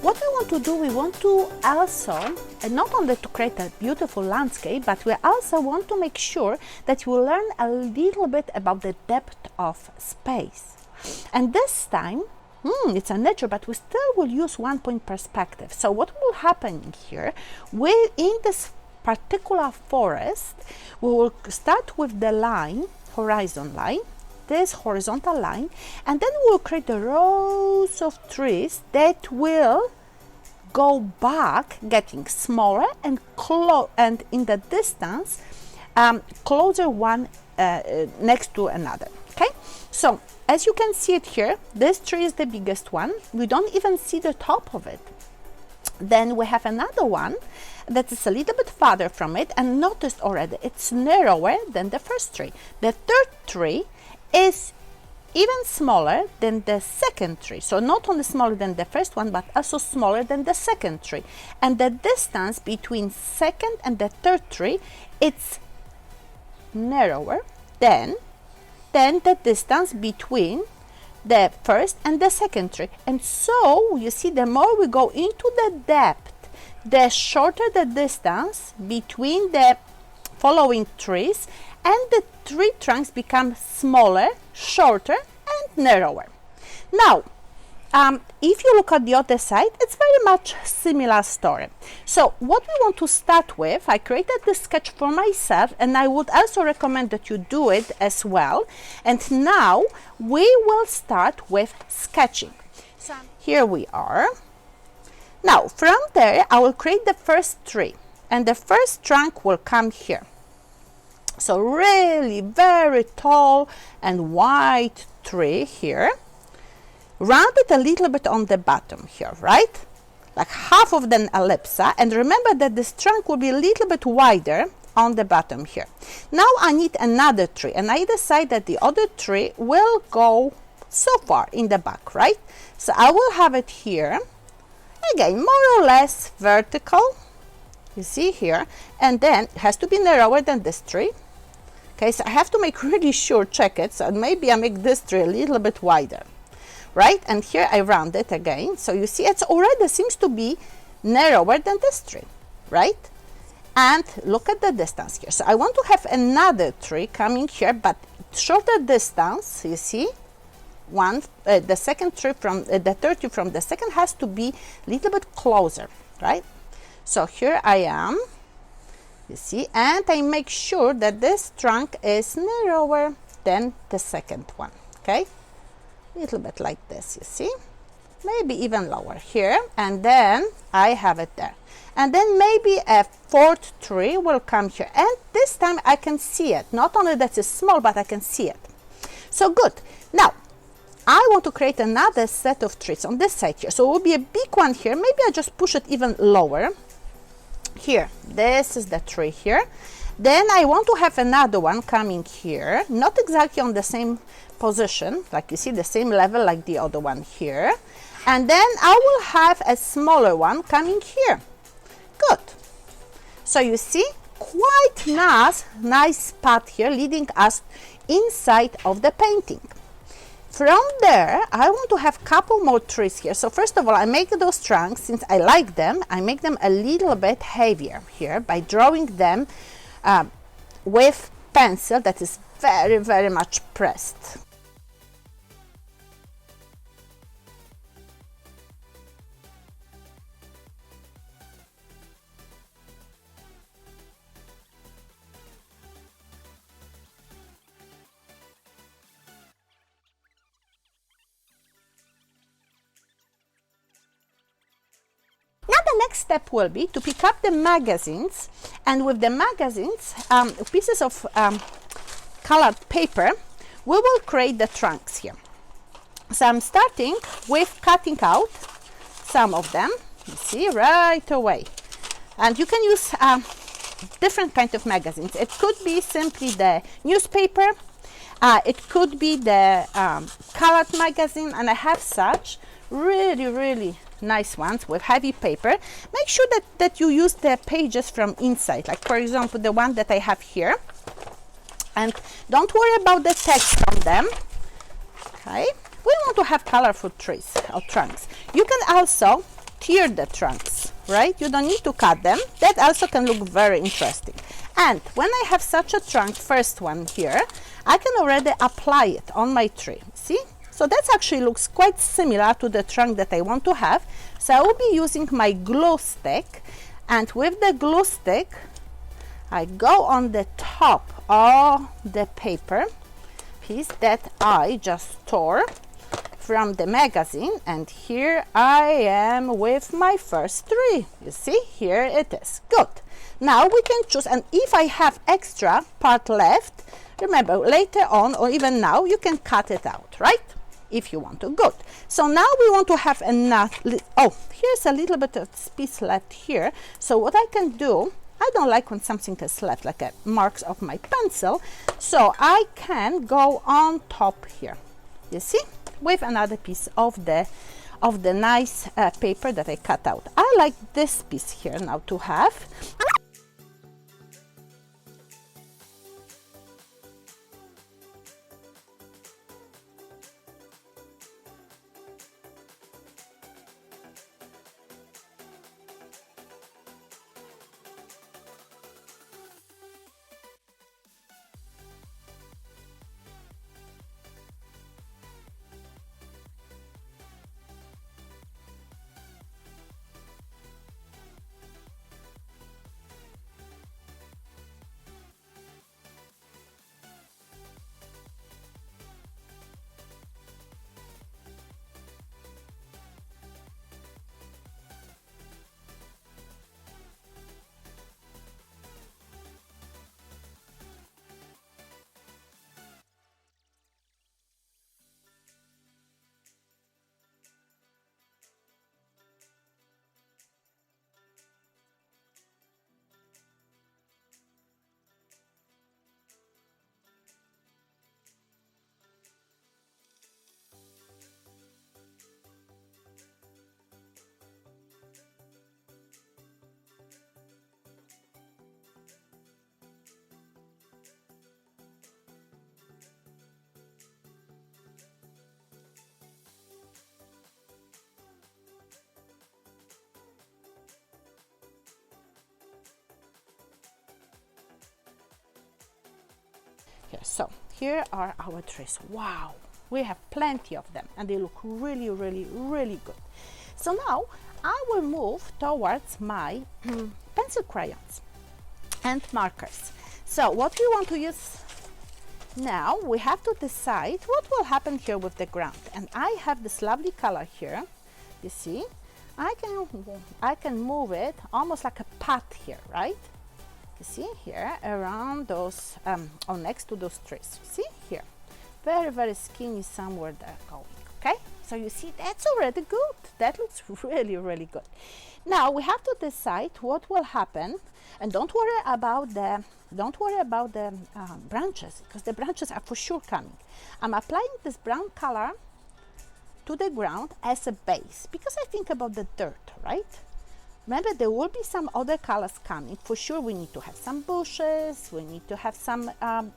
what we want to do, we want to also, and not only to create a beautiful landscape, but we also want to make sure that you learn a little bit about the depth of space. And this time, it's a nature, but we still will use 1 point perspective. So what will happen here, in this particular forest, we will start with the line, horizon line, this horizontal line, and then we'll create the rows of trees that will go back, getting smaller and in the distance closer one next to another. Okay, so as you can see it here, this tree is the biggest one. We don't even see the top of it. Then we have another one that is a little bit farther from it, and noticed already it's narrower than the first tree. The third tree is even smaller than the second tree. So not only smaller than the first one, but also smaller than the second tree. And the distance between second and the third tree, it's narrower than the distance between the first and the second tree. And so you see, the more we go into the depth, the shorter the distance between the following trees, and the tree trunks become smaller, shorter, and narrower. Now, if you look at the other side, it's very much similar story. So what we want to start with, I created this sketch for myself, and I would also recommend that you do it as well. And now we will start with sketching. So here we are. Now from there, I will create the first tree, and the first trunk will come here. So really very tall and wide tree here, rounded a little bit on the bottom here, right? Like half of the ellipse. And remember that this trunk will be a little bit wider on the bottom here. Now I need another tree, and I decide that the other tree will go so far in the back, right? So I will have it here, again, more or less vertical, you see here, and then it has to be narrower than this tree. Okay, so I have to make really sure, check it, so maybe I make this tree a little bit wider, right? And here I round it again, so you see it's already seems to be narrower than this tree, right? And look at the distance here. So I want to have another tree coming here, but shorter distance, you see, the second tree from the third tree from the second has to be a little bit closer, right? So here I am, you see, and I make sure that this trunk is narrower than the second one. Okay, a little bit like this, you see, maybe even lower here, and then I have it there. And then maybe a fourth tree will come here, and this time I can see it. Not only that it's small, but I can see it. So good. Now I want to create another set of trees on this side here. So it will be a big one here. Maybe I just push it even lower. Here, this is the tree here. Then I want to have another one coming here, not exactly on the same position, like you see, the same level like the other one here. And then I will have a smaller one coming here. Good. So you see, quite nice path here leading us inside of the painting. From there, I want to have a couple more trees here. So first of all, I make those trunks, since I like them, I make them a little bit heavier here by drawing them with pencil that is very, very much pressed. Now the next step will be to pick up the magazines, and with the magazines, pieces of colored paper, we will create the trunks here. So I'm starting with cutting out some of them, you see, right away. And you can use different kind of magazines. It could be simply the newspaper, it could be the colored magazine, and I have such really nice ones with heavy paper. Make sure that you use the pages from inside, like for example the one that I have here, and don't worry about the text on them. Okay, we want to have colorful trees or trunks. You can also tear the trunks, right? You don't need to cut them. That also can look very interesting. And when I have such a trunk, first one here, I can already apply it on my tree. See? So that actually looks quite similar to the trunk that I want to have. So I will be using my glue stick, and with the glue stick, I go on the top of the paper piece that I just tore from the magazine, and here I am with my first tree. You see, here it is. Good. Now we can choose, and if I have extra part left, remember later on or even now you can cut it out, right? If you want to. Good. So now we want to have enough. Oh, here's a little bit of piece left here. So what I can do, I don't like when something is left like a marks of my pencil, so I can go on top here. You see, with another piece of the nice paper that I cut out. I like this piece here now to have. So here are our trees. Wow, we have plenty of them and they look really, really, really good. So now I will move towards my pencil crayons and markers. So what we want to use now, we have to decide what will happen here with the ground. And I have this lovely color here. You see, I can move it almost like a path here, right? You see here around those or next to those trees. You see here, very, very skinny somewhere there going. Okay, so you see that's already good. That looks really, really good. Now we have to decide what will happen, and don't worry about the branches, because the branches are for sure coming. I'm applying this brown color to the ground as a base because I think about the dirt, right? Remember, there will be some other colors coming. For sure, we need to have some bushes, we need to have some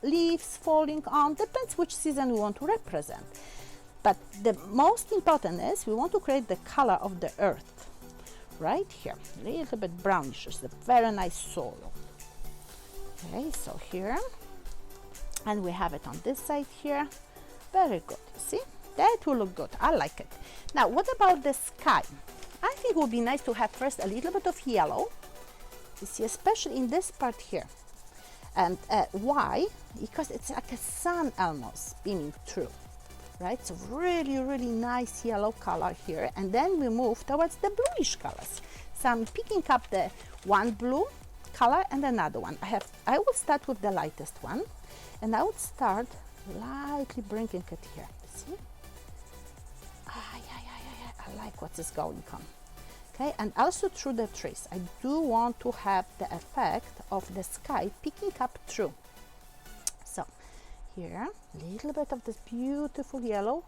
leaves falling on, depends which season we want to represent. But the most important is we want to create the color of the earth, right here, a little bit brownish, it's a very nice soil. Okay, so here, and we have it on this side here, very good, you see? That will look good, I like it. Now, what about the sky? I think it would be nice to have first a little bit of yellow, you see, especially in this part here. And why? Because it's like a sun almost beaming through, right? So really, really nice yellow color here. And then we move towards the bluish colors. So I'm picking up the one blue color and another one. I will start with the lightest one, and I would start lightly bringing it here, see? I like what is going on. Okay, and also through the trees. I do want to have the effect of the sky picking up through. So here, a little bit of this beautiful yellow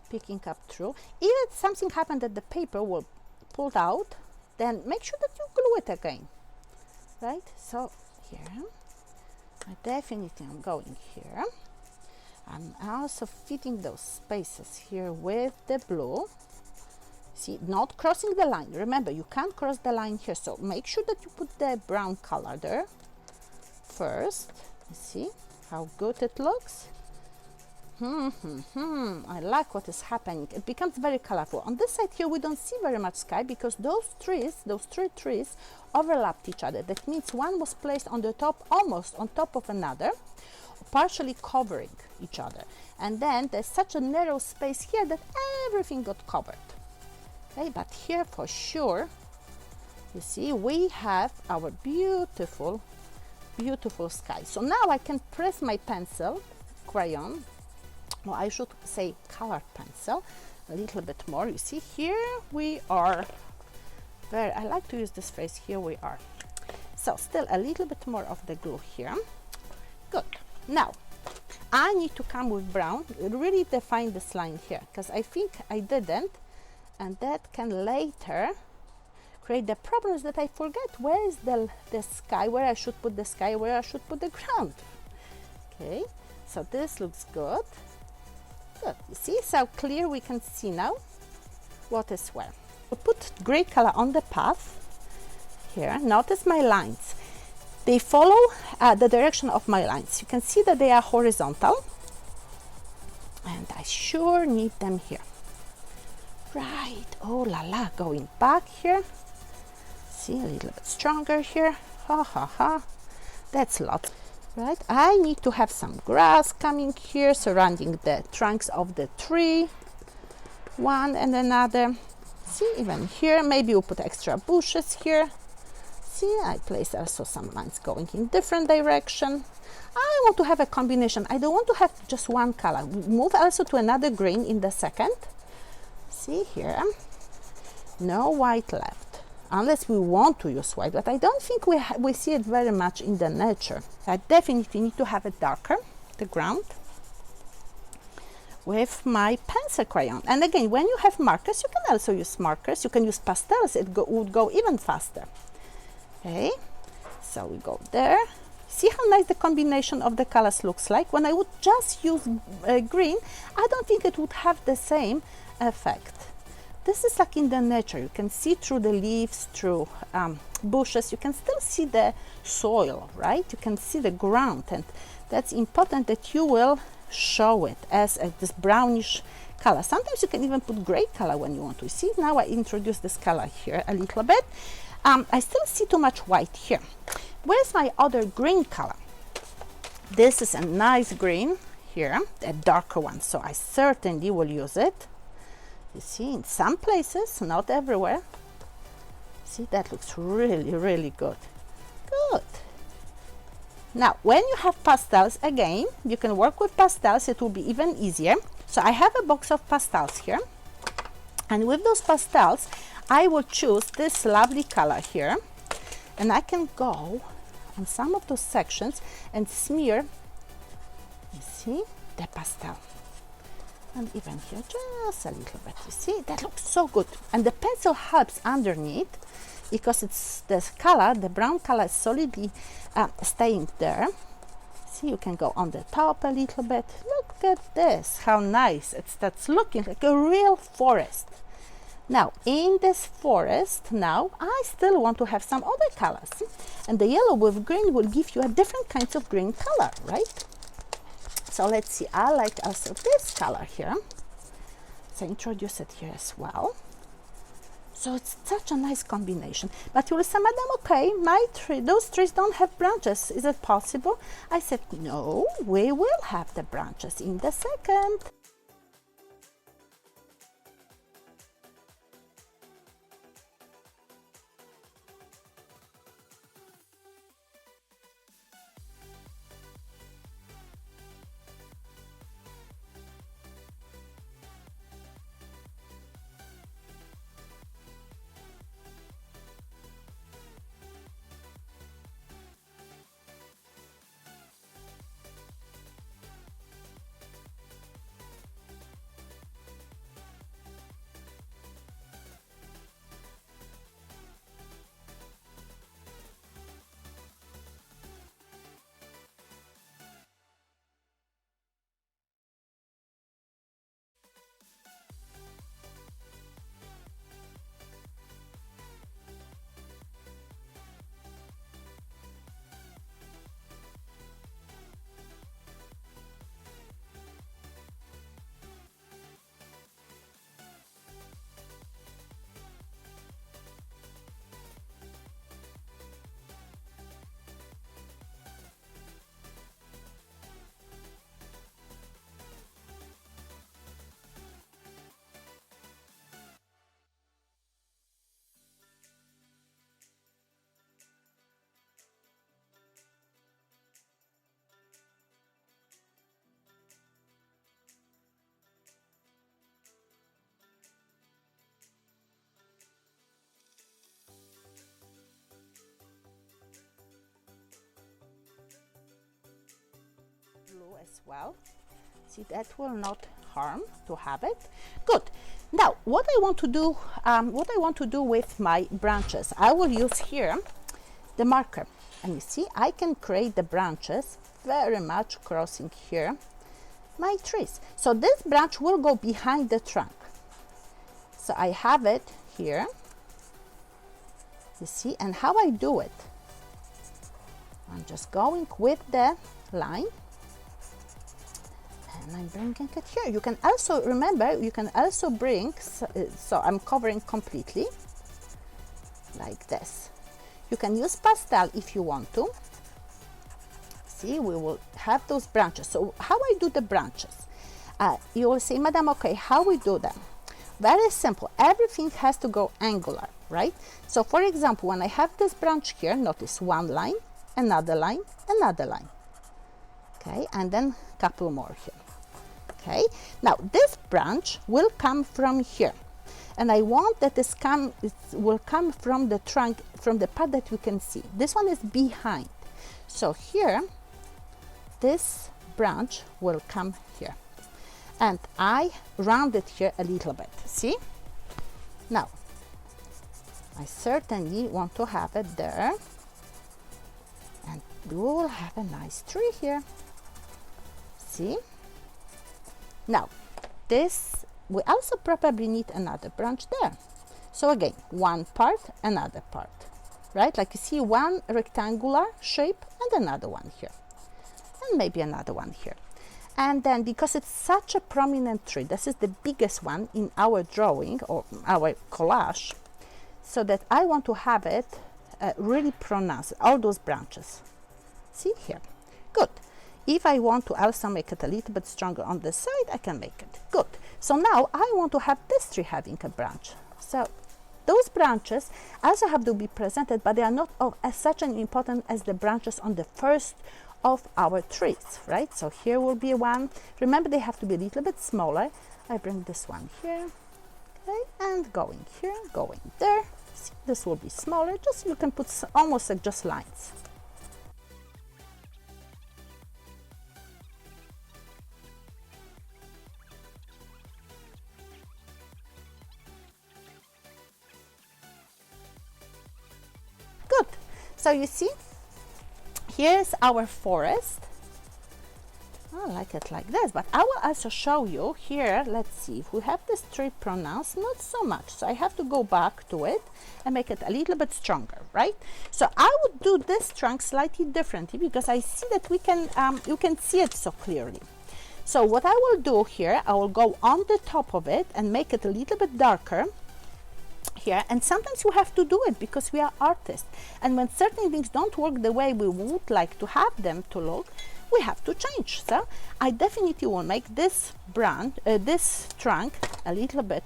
picking up through. If something happened that the paper will pull out, then make sure that you glue it again. Right? So here, I definitely am going here. I'm also fitting those spaces here with the blue. See, not crossing the line. Remember, you can't cross the line here, so make sure that you put the brown color there first. See how good it looks? I like what is happening. It becomes very colorful. On this side here, we don't see very much sky because those three trees overlapped each other. That means one was placed on the top, almost on top of another, partially covering each other. And then there's such a narrow space here that everything got covered. Okay, but here for sure, you see, we have our beautiful, beautiful sky. So now I can press my pencil, crayon, or I should say colored pencil, a little bit more. You see, here we are. I like to use this phrase, here we are. So still a little bit more of the glue here. Good. Now, I need to come with brown, really define this line here, because I think I didn't, and that can later create the problems that I forget where is the sky, where I should put the sky, where I should put the ground. Okay, so this looks good. Good. You see, so clear we can see now what is where. We'll put gray color on the path here. Notice my lines. They follow the direction of my lines. You can see that they are horizontal, and I sure need them here. Right. Oh la la, going back here. See, a little bit stronger here. Ha ha ha. That's a lot. Right, I need to have some grass coming here surrounding the trunks of the tree, one and another. See, even here, maybe we'll put extra bushes here. See, I place also some lines going in different direction. I want to have a combination. I don't want to have just one color. We move also to another green in the second. See here, no white left. Unless we want to use white, but I don't think we see it very much in the nature. I definitely need to have it darker, the ground, with my pencil crayon. And again, when you have markers, you can also use markers. You can use pastels. It would go even faster. Okay, so we go there. See how nice the combination of the colors looks like? When I would just use green, I don't think it would have the same effect. This is like in the nature. You can see through the leaves, through bushes. You can still see the soil, right? You can see the ground, and that's important that you will show it as this brownish color. Sometimes you can even put gray color when you want to. See, now I introduce this color here a little bit. I still see too much white here. Where's my other green color? This is a nice green here, a darker one, so I certainly will use it. You see, in some places, not everywhere. See, that looks really, really good. Good. Now, when you have pastels, again, you can work with pastels. It will be even easier. So I have a box of pastels here. And with those pastels, I will choose this lovely color here. And I can go on some of those sections and smear, you see, the pastel. And even here, just a little bit, you see, that looks so good. And the pencil helps underneath because it's the color, the brown color is solidly staying there. See, you can go on the top a little bit. Look at this, how nice. It starts looking like a real forest. Now, in this forest, now, I still want to have some other colors. And the yellow with green will give you a different kinds of green color, right? So let's see, I like also this color here. So introduce it here as well. So it's such a nice combination. But you will say, Madam, okay, those trees don't have branches. Is it possible? I said, no, we will have the branches in the second. through as well. See, that will not harm to have it. Good. Now, what I want to do with my branches, I will use here the marker. And you see, I can create the branches very much crossing here my trees. So this branch will go behind the trunk. So I have it here. You see, and how I do it, I'm just going with the line and I'm bringing it here. You can also, remember, you can also bring, so I'm covering completely like this. You can use pastel if you want to. See, we will have those branches. So how I do the branches? You will say, Madam, okay, how we do them? Very simple. Everything has to go angular, right? So for example, when I have this branch here, notice one line, another line, another line. Okay, and then a couple more here. Okay, now this branch will come from here. And I want that it will come from the trunk, from the part that you can see. This one is behind. So here, this branch will come here. And I round it here a little bit, see? Now, I certainly want to have it there. And we will have a nice tree here. See? Now, this, we also probably need another branch there. So again, one part, another part, right? Like you see one rectangular shape and another one here. And maybe another one here. And then, because it's such a prominent tree, this is the biggest one in our drawing or our collage, so that I want to have it really pronounced, all those branches. See here. Good. If I want to also make it a little bit stronger on the side, I can make it. Good. So now I want to have this tree having a branch. So those branches also have to be presented, but they are not as such an important as the branches on the first of our trees, right? So here will be one. Remember, they have to be a little bit smaller. I bring this one here, okay, and going here, going there. See, this will be smaller. Just you can put almost like just lines. Good. So you see, here's our forest. I like it like this, but I will also show you here. Let's see if we have this tree pronounced, not so much. So I have to go back to it and make it a little bit stronger, right? So I would do this trunk slightly differently because I see that we can, you can see it so clearly. So what I will do here, I will go on the top of it and make it a little bit darker here. And sometimes you have to do it because we are artists, and when certain things don't work the way we would like to have them to look, we have to change. So I definitely will make this brand, this trunk a little bit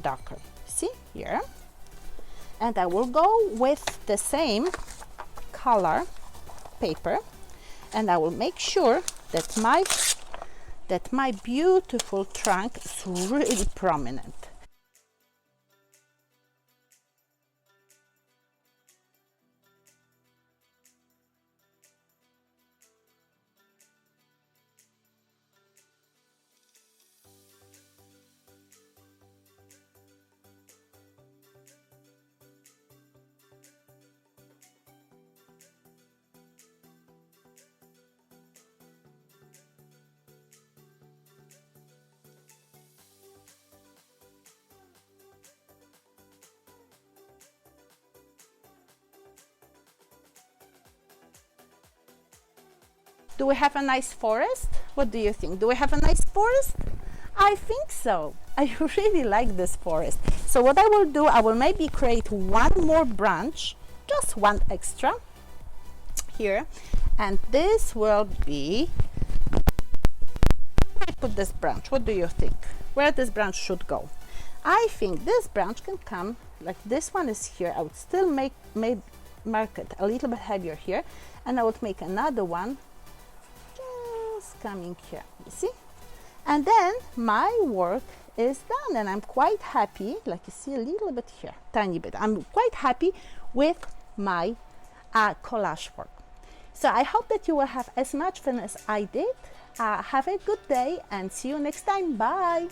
darker. See here, and I will go with the same color paper, and I will make sure that my beautiful trunk is really prominent. Do we have a nice forest? What do you think? Do we have a nice forest? I think so. I really like this forest. So what I will do, I will maybe create one more branch, just one extra here. And this will be, where I put this branch? What do you think? Where this branch should go? I think this branch can come, like this one is here. I would still mark it a little bit heavier here. And I would make another one coming here, you see, and then my work is done, and I'm quite happy. Like you see a little bit here, tiny bit. I'm quite happy with my collage work. So I hope that you will have as much fun as I did. Have a good day and see you next time. Bye.